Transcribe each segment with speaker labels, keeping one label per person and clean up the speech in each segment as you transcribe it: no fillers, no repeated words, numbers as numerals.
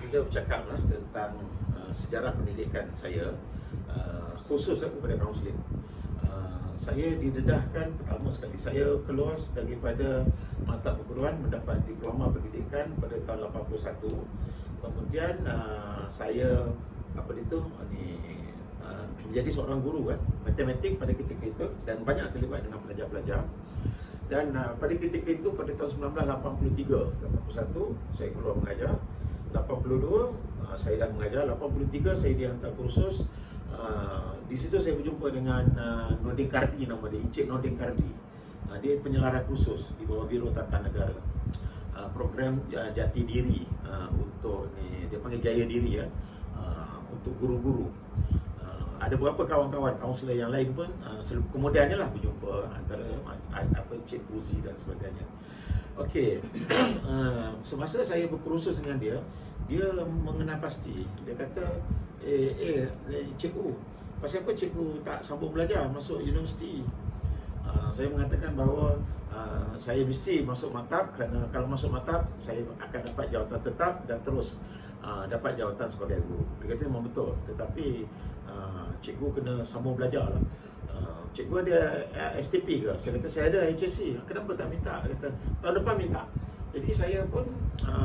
Speaker 1: Bila bercakap tentang sejarah pendidikan saya, khusus kepada kaunseling, saya didedahkan pertama sekali. Saya keluar daripada mata perguruan mendapat diploma pendidikan pada tahun 81. Kemudian saya menjadi seorang guru matematik pada ketika itu dan banyak terlibat dengan pelajar-pelajar. Dan pada ketika itu pada tahun 1983, 81 saya keluar mengajar. 82 saya dah mengajar. 83 saya dihantar kursus. Di situ saya berjumpa dengan Nordin Kardi, nama dia Encik Nordin Kardi. Dia penyelara khusus di bawah Biro Tata Negara. Program Jati Diri untuk ni dia panggil Jaya Diri untuk guru-guru. Ada beberapa kawan-kawan kaunselor yang lain pun kemudiannya lah berjumpa antara Cik Puzi dan sebagainya. Okey. Semasa saya berkursus dengan dia, dia mengenal pasti. Dia kata, cikgu, pasal apa cikgu tak sambung belajar masuk universiti? Saya mengatakan bahawa saya mesti masuk maktab, kerana kalau masuk maktab saya akan dapat jawatan tetap dan terus dapat jawatan sebagai guru. Dia kata memang betul, tetapi cikgu kena sambung belajar lah. Cikgu ada STP ke? Saya kata saya ada HSC. Kenapa tak minta? Dia kata tahun depan minta. Jadi saya pun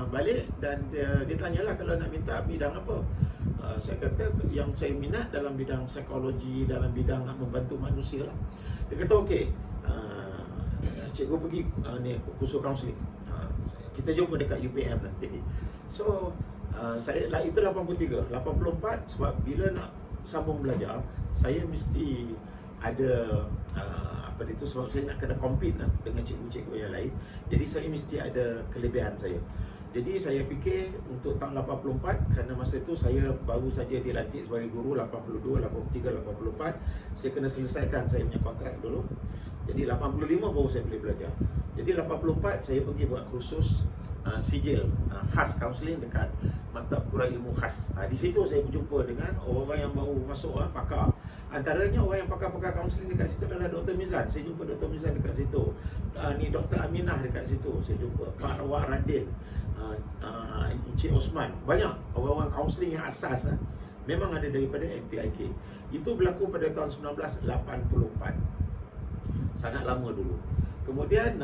Speaker 1: balik dan dia tanyalah kalau nak minta bidang apa. Saya kata yang saya minat dalam bidang psikologi, dalam bidang nak membantu manusia lah. Dia kata okey, cikgu pergi kursus kaunseling. Kita jumpa dekat UPM nanti. So saya lah itu 83, 84 sebab bila nak sambung belajar saya mesti ada sebab saya nak kena compete dengan cikgu-cikgu yang lain. Jadi saya mesti ada kelebihan saya. Jadi saya fikir untuk tahun 84, kerana masa itu saya baru saja dilantik sebagai guru 82, 83, 84. Saya kena selesaikan saya punya kontrak dulu. Jadi 85 baru saya boleh belajar. Jadi 84 saya pergi buat kursus sijil khas kaunseling dekat Maktab Perguruan Ilmu Khas. Di situ saya berjumpa dengan orang yang baru masuk, pakar. Antaranya orang yang pakar-pakar kaunseling dekat situ adalah Dr. Mizan. Saya jumpa Dr. Mizan dekat situ. Ni Dr. Aminah dekat situ. Saya jumpa Pak Rawak Radin, Encik Osman. Banyak orang-orang kaunseling yang asas memang ada daripada MPIK. Itu berlaku pada tahun 1984. Sangat lama dulu. Kemudian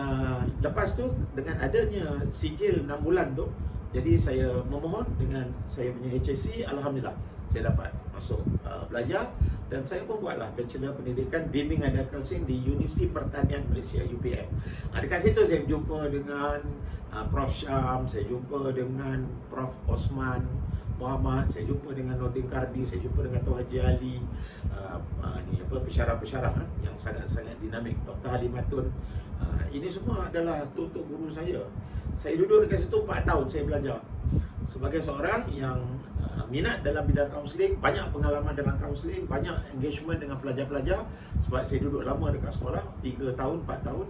Speaker 1: lepas tu dengan adanya sijil 6 bulan tu, jadi saya memohon dengan saya punya HSC, alhamdulillah saya dapat masuk belajar dan saya pun buatlah Bachelor Pendidikan Bimbingan dan Kaunseling di Universiti Pertanian Malaysia, UPM. Dekat situ saya berjumpa dengan Prof Syam, saya jumpa dengan Prof Osman Muhammad, saya jumpa dengan Nordin Kardi, saya jumpa dengan Tuan Haji Ali, pensyarah-pensyarah yang sangat-sangat dinamik, Dr. Halimatun. Ini semua adalah tutor guru saya. Saya duduk dekat situ 4 tahun saya belajar. Sebagai seorang yang minat dalam bidang kaunseling, banyak pengalaman dalam kaunseling, banyak engagement dengan pelajar-pelajar sebab saya duduk lama dekat sekolah, 3 tahun, 4 tahun.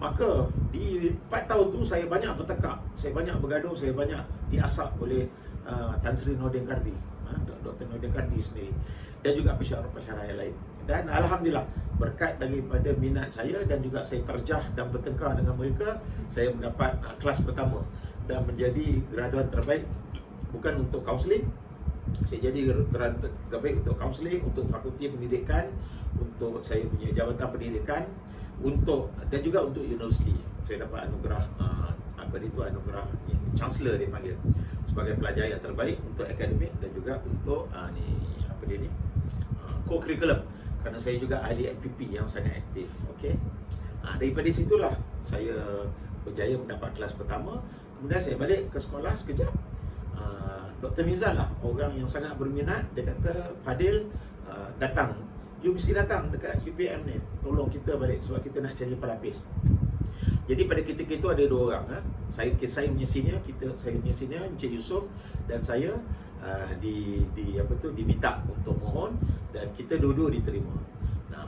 Speaker 1: Maka di 4 tahun tu saya banyak bertekak, saya banyak bergaduh, saya banyak diasap oleh Tan Sri Nordin Kardi, Dr. Nordin Kardi sendiri, dan juga pensyarah-pensyarah yang lain. Dan alhamdulillah berkat daripada minat saya dan juga saya terjah dan bertengkar dengan mereka, saya mendapat kelas pertama dan menjadi graduan terbaik, bukan untuk kaunseling. Saya jadi graduan terbaik untuk kaunseling, untuk fakulti pendidikan, untuk saya punya jabatan pendidikan, dan juga untuk universiti. Saya dapat anugerah anugerah Chancellor dia panggil, sebagai pelajar yang terbaik untuk akademik dan juga untuk co-curriculum, kerana saya juga ahli MPP yang sangat aktif. Okey. Daripada situlah saya berjaya mendapat kelas pertama. Kemudian saya balik ke sekolah sekejap. Dr. Mizan lah orang yang sangat berminat. Dia kata, Fadil, datang, you mesti datang dekat UPM ni, tolong kita balik sebab kita nak cari pelapis. Jadi pada ketika itu ada 2 orang, saya punya senior, saya punya senior Encik Yusof dan saya diminta untuk mohon dan kita dua-dua diterima.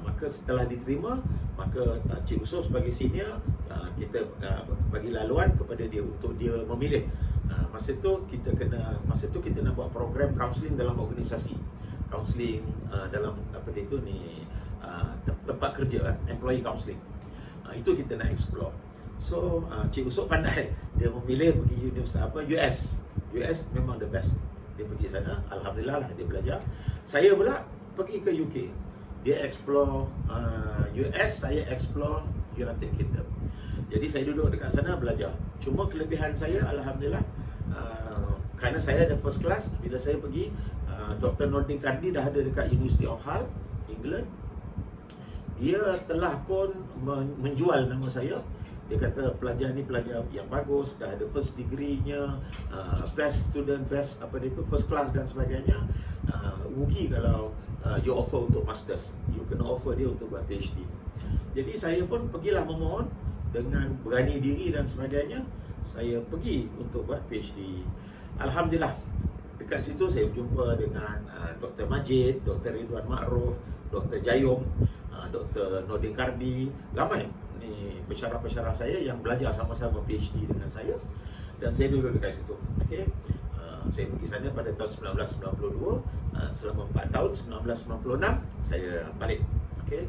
Speaker 1: Maka setelah diterima, maka Encik Yusof sebagai senior, kita bagi laluan kepada dia untuk dia memilih. Masa tu kita nak buat program kaunseling dalam organisasi. Kaunseling dalam tempat kerja, employee counselling. Itu kita nak explore. So Cik Usop pandai, dia memilih pergi US. US memang the best. Dia pergi sana, alhamdulillah lah dia belajar. Saya pula pergi ke UK. Dia explore US, saya explore United Kingdom. Jadi saya duduk dekat sana belajar. Cuma kelebihan saya, alhamdulillah, kerana saya ada first class. Bila saya pergi, Dr. Nordin Kandi dah ada dekat University of Hull, England. Dia telah pun menjual nama saya. Dia kata pelajar ni pelajar yang bagus, dah ada first degree-nya, best student, best first class dan sebagainya. Rugi kalau you offer untuk masters. You kena offer dia untuk buat PhD. Jadi saya pun pergilah memohon dengan berani diri dan sebagainya. Saya pergi untuk buat PhD. Alhamdulillah, dekat situ saya berjumpa dengan Dr. Majid, Dr. Ridwan Ma'ruf, Dr. Jayong, Dr. Nordin Kardi, ramai ni pensyarah-pensyarah saya yang belajar sama-sama PhD dengan saya, dan saya duduk dekat situ. Okey. Saya pergi sana pada tahun 1992, selama 4 tahun, 1996 saya balik. Okey.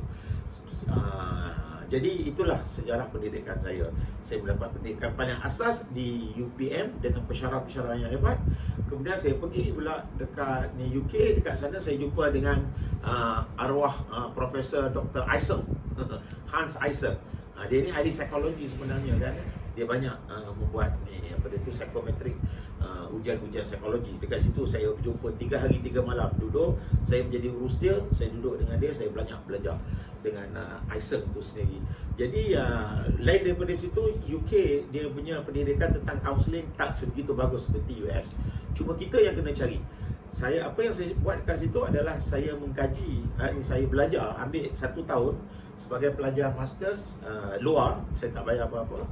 Speaker 1: Jadi itulah sejarah pendidikan saya. Saya mendapat pendidikan paling asas di UPM dengan pensyarah-pensyarah yang hebat. Kemudian saya pergi pula dekat UK. Dekat sana saya jumpa dengan arwah Profesor Dr. Isaac, Hans Isaac. Dia ni ahli psikologi sebenarnya, dan dia banyak membuat psychometric, ujian-ujian psikologi. Dekat situ saya berjumpa 3 hari 3 malam duduk. Saya menjadi urus dia, saya duduk dengan dia, saya banyak belajar dengan Isaac tu sendiri. Jadi lain daripada situ, UK dia punya pendidikan tentang counselling tak sebegitu bagus seperti US. Cuma kita yang kena cari. Apa yang saya buat dekat situ adalah saya mengkaji, saya belajar, ambil 1 tahun sebagai pelajar masters luar. Saya tak bayar apa-apa.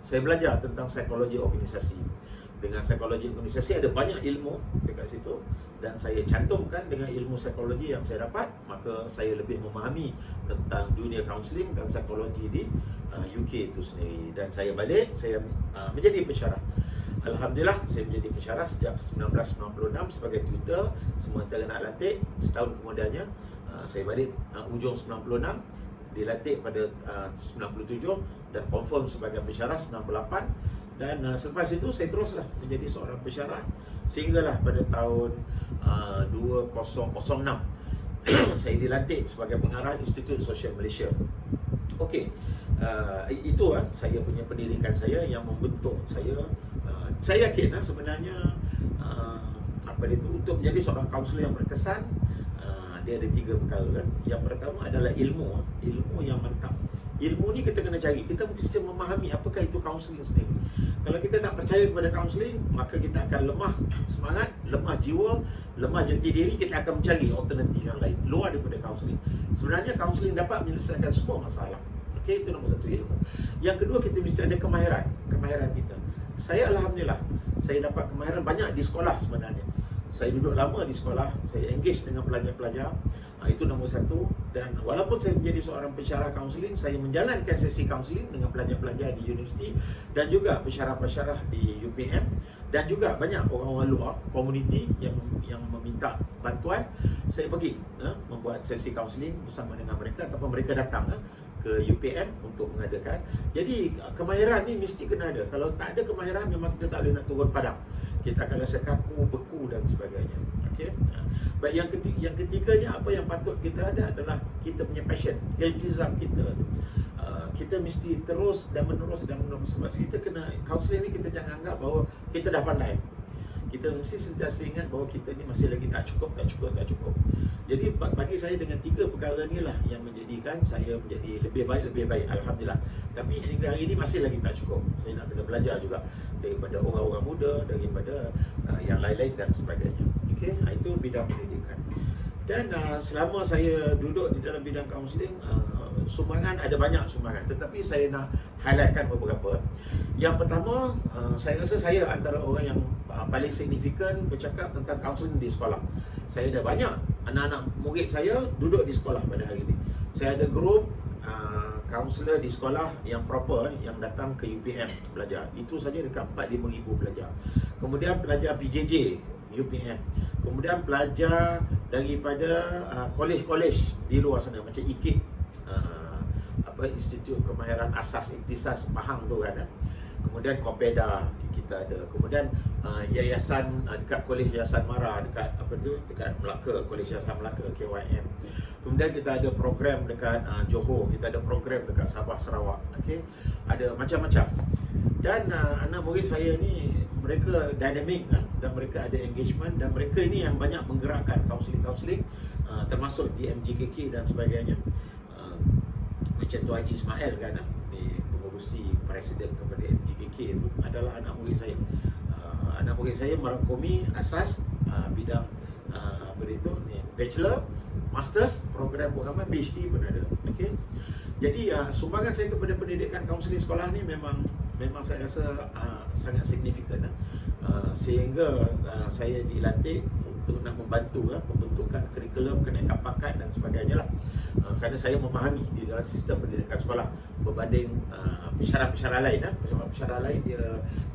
Speaker 1: Saya belajar tentang psikologi organisasi. Dengan psikologi organisasi ada banyak ilmu dekat situ, dan saya cantumkan dengan ilmu psikologi yang saya dapat, maka saya lebih memahami tentang dunia kaunseling dan psikologi di UK itu sendiri. Dan saya balik, saya menjadi pensyarah. Alhamdulillah, saya menjadi pensyarah sejak 1996 sebagai tutor. Semua antara nak latih. Setahun kemudiannya saya balik ujung 96, dilatih pada 97 dan confirm sebagai pensyarah 98. Dan selepas itu saya teruslah menjadi seorang pensyarah sehinggalah pada tahun 2006 saya dilantik sebagai pengarah Institut Sosial Malaysia. Okey, itu saya punya pendidikan saya yang membentuk saya. Saya yakin sebenarnya untuk menjadi seorang kaunselor yang berkesan, dia ada 3 perkara. Yang pertama adalah ilmu yang mantap. Ilmu ni kita kena cari. Kita mesti memahami apakah itu kaunseling sendiri. Kalau kita tak percaya kepada kaunseling, maka kita akan lemah semangat, lemah jiwa, lemah jati diri. Kita akan mencari alternatif yang lain luar daripada kaunseling. Sebenarnya kaunseling dapat menyelesaikan semua masalah. Okey, itu nombor 1, ilmu. Yang kedua, kita mesti ada kemahiran kita. Saya alhamdulillah, saya dapat kemahiran banyak di sekolah sebenarnya. Saya duduk lama di sekolah, saya engage dengan pelajar-pelajar. Itu nombor 1. Dan walaupun saya menjadi seorang pensyarah kaunseling, saya menjalankan sesi kaunseling dengan pelajar-pelajar di universiti dan juga pensyarah-pensyarah di UPM, dan juga banyak orang-orang luar komuniti yang meminta bantuan. Saya pergi membuat sesi kaunseling bersama dengan mereka, ataupun mereka datang ke UPM untuk mengadakan. Jadi kemahiran ni mesti kena ada. Kalau tak ada kemahiran, memang kita tak boleh nak turun padang. Kita akan rasa kaku, beku dan sebagainya. Okey. Baik, yang ketiganya, apa yang patut kita ada adalah kita punya passion, iltizam kita tu. Kita mesti terus dan menerus. Sebab kita kena kaunseling ni, kita jangan anggap bahawa kita dah pandai. Kita mesti sentiasa ingat bahawa kita ni masih lagi tak cukup. Jadi bagi saya, dengan 3 perkara ni lah yang menjadikan saya menjadi lebih baik, alhamdulillah. Tapi sehingga hari ini masih lagi tak cukup. Saya nak kena belajar juga daripada orang-orang muda, daripada yang lain-lain dan sebagainya. Okey, itu bidang pendidikan. Dan selama saya duduk di dalam bidang kaunseling, sumbangan ada banyak sumbangan, tetapi saya nak highlightkan beberapa. Yang pertama, saya rasa saya antara orang yang paling signifikan bercakap tentang kaunseling di sekolah. Saya ada banyak anak-anak murid saya duduk di sekolah pada hari ini. Saya ada grup kaunselor di sekolah yang proper, yang datang ke UPM belajar. Itu saja dekat 45,000 pelajar. Kemudian pelajar PJJ UPM. Kemudian pelajar daripada kolej-kolej di luar sana macam IKIP, Institut Kemahiran Asas Ikhtisas Pahang tu kan. Kemudian Kopeda kita ada. Kemudian yayasan dekat Kolej Yayasan Mara dekat dekat Melaka, Kolej Yayasan Melaka KYM. Kemudian kita ada program dekat Johor, kita ada program dekat Sabah Sarawak. Okey. Ada macam-macam. Dan anak murid saya ni mereka dynamic dan mereka ada engagement dan mereka ini yang banyak menggerakkan kaunseling-kaunseling termasuk di MGKK dan sebagainya. Macam Tu Haji Ismail kan, ni pengurusi presiden kepada MGKK itu adalah anak murid saya. Anak murid saya merangkumi asas bidang ni bachelor, masters, program pengamal, PhD pun ada. Okey. Jadi sumbangan saya kepada pendidikan kaunseling sekolah ni memang saya rasa sangat signifikan sehingga saya dilantik untuk nak membantu pembentukan kurikulum, kenaikan pakat dan sebagainya lah. Kerana saya memahami di dalam sistem pendidikan sekolah berbanding pensyarah-pensyarah lain. Pensyarah lain dia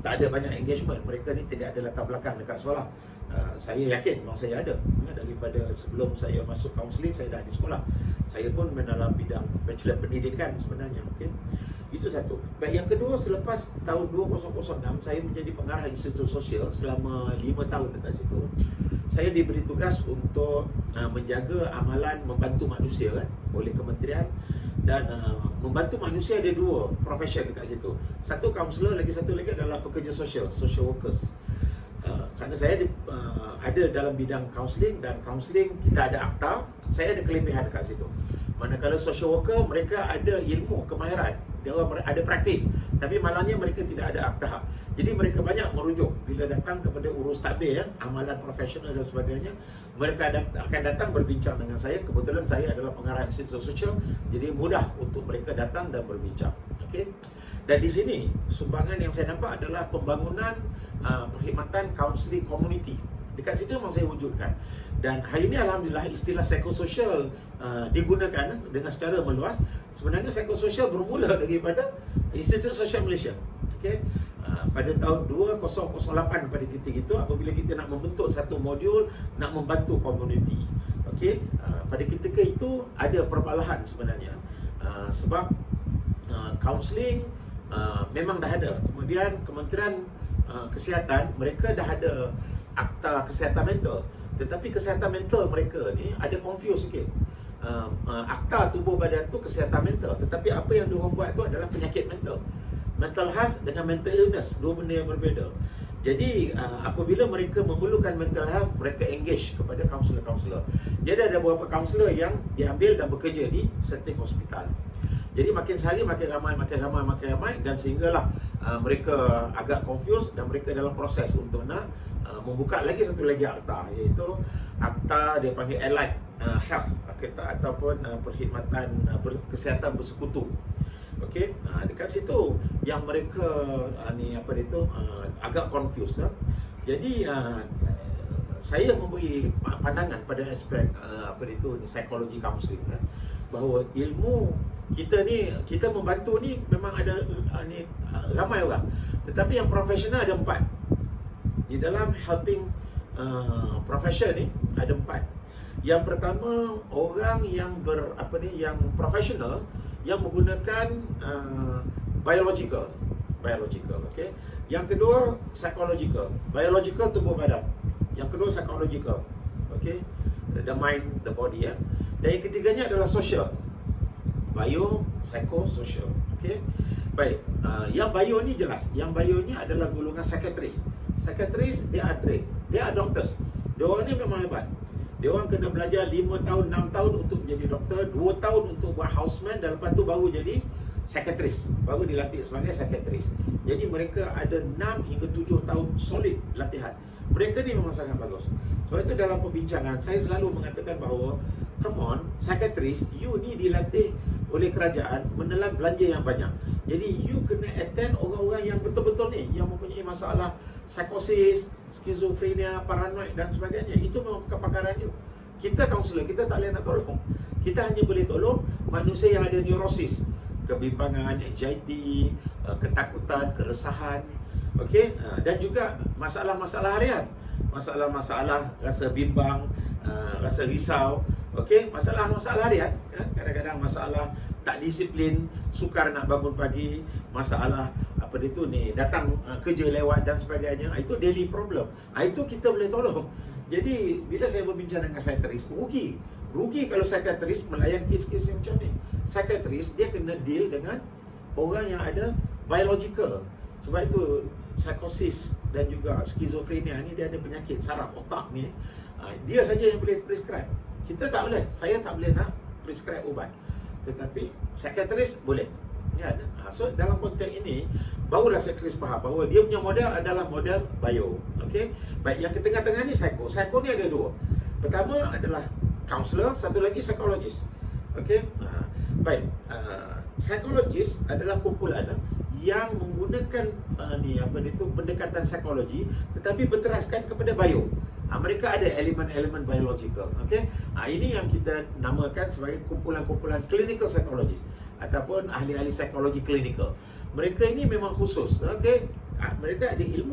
Speaker 1: tak ada banyak engagement, mereka ni tidak ada latar belakang dekat sekolah. Saya yakin memang saya ada. Daripada sebelum saya masuk kaunseling, saya dah di sekolah. Saya pun dalam bidang bachelor pendidikan sebenarnya. Okay? Itu satu. Baik, yang kedua, selepas tahun 2006 saya menjadi pengarah Institut Sosial selama 5 tahun dekat situ. Saya diberi tugas untuk menjaga amalan membantu manusia oleh kementerian. Dan membantu manusia ada 2 profession dekat situ. Satu kaunselor, lagi satu lagi adalah pekerja sosial, social workers. Kerana saya ada dalam bidang kaunseling, dan kaunseling kita ada akta, saya ada kelebihan dekat situ. Manakala social worker, mereka ada ilmu, kemahiran, dia orang ada praktis, tapi malangnya mereka tidak ada akta. Jadi mereka banyak merujuk bila datang kepada urus takbir, amalan profesional dan sebagainya. Mereka akan datang berbincang dengan saya. Kebetulan saya adalah pengarah Institut Sosial, jadi mudah untuk mereka datang dan berbincang. Okey. Dan di sini sumbangan yang saya nampak adalah pembangunan perkhidmatan kaunseling community. Dekat situ memang saya wujudkan. Dan hari ini alhamdulillah istilah psikososial digunakan dengan secara meluas. Sebenarnya psikososial bermula daripada Institut Sosial Malaysia. Okey. Pada tahun 2008 pada ketika itu, apabila kita nak membentuk satu modul nak membantu komuniti. Okey. Pada ketika itu ada perbalahan sebenarnya. Sebab kaunseling memang dah ada. Kemudian Kementerian Kesihatan mereka dah ada akta kesihatan mental, tetapi kesihatan mental mereka ni ada confuse sikit. Akta tubuh badan tu kesihatan mental, tetapi apa yang diorang buat tu adalah penyakit mental. Mental health dengan mental illness, 2 benda yang berbeza. Jadi apabila mereka memerlukan mental health, mereka engage kepada kaunselor-kaunselor. Jadi ada beberapa kaunselor yang diambil dan bekerja di setting hospital. Jadi makin sehari makin ramai dan sehinggalah mereka agak confused dan mereka dalam proses untuk nak membuka lagi satu lagi akta, iaitu akta dia panggil allied health ataupun perkhidmatan kesihatan bersekutu. Okey, dekat situ yang mereka agak confused. Jadi saya memberi pandangan pada aspek psikologi kaunseling, bahawa ilmu kita ni, kita membantu ni memang ada ramai orang, tetapi yang profesional ada 4. Di dalam helping profession ni ada 4. Yang pertama, orang yang yang profesional yang menggunakan biological, okey. Yang kedua psychological, biological tubuh badan. Yang kedua psychological, okey, the mind, the body ya. Dan yang ketiganya adalah social, bio, psycho, social. Okey. Baik, yang bio ni jelas. Yang bio ni adalah golongan psychiatrist. Psychiatrist dia are trained, dia are doctors. Dia orang ni memang hebat. Dia orang kena belajar 5 tahun, 6 tahun untuk menjadi doktor, 2 tahun untuk buat houseman, dan lepas tu baru jadi psychiatrist, baru dilatih sebagai psychiatrist. Jadi mereka ada 6 hingga 7 tahun solid latihan. Mereka ni memang sangat bagus. Sebab itu dalam perbincangan saya selalu mengatakan bahawa come on, psychiatrist, you ni dilatih oleh kerajaan menelan belanja yang banyak. Jadi you kena attend orang-orang yang betul-betul ni, yang mempunyai masalah psikosis, skizofrenia, paranoid dan sebagainya. Itu memang kepakaran you. Kita kaunselor, kita tak boleh nak tolong. Kita hanya boleh tolong manusia yang ada neurosis, kebimbangan, anxiety, ketakutan, keresahan. Okey, dan juga masalah-masalah harian, masalah-masalah rasa bimbang, rasa risau, Okey, masalah-masalah harian kan, kadang-kadang masalah tak disiplin, sukar nak bangun pagi, masalah apa dia tu ni, datang kerja lewat dan sebagainya, itu daily problem. Itu kita boleh tolong. Jadi bila saya berbincang dengan psikiatris, rugi kalau psikiatris melayan kes-kes yang macam ni. Psikiatris dia kena deal dengan orang yang ada biological. Sebab itu psikosis dan juga skizofrenia ni dia ada penyakit saraf otak ni. Dia saja yang boleh prescribe. Kita tak boleh. Saya tak boleh nak prescribe ubat. Tetapi psikiatris boleh. Ya, so dalam konteks ini barulah psikiatris faham bahawa dia punya model adalah model bio. Okey. Baik, yang ke tengah-tengah ni psycho. Psycho ni ada dua. Pertama adalah counselor, satu lagi psychologist. Okey. Baik, psikologis adalah kumpulan yang menggunakan pendekatan psikologi tetapi berteraskan kepada bio. Mereka ada elemen-elemen biological. Okey. Ini yang kita namakan sebagai kumpulan-kumpulan clinical psychologist ataupun ahli-ahli psikologi klinikal. Mereka ini memang khusus. Okey. Mereka ada ilmu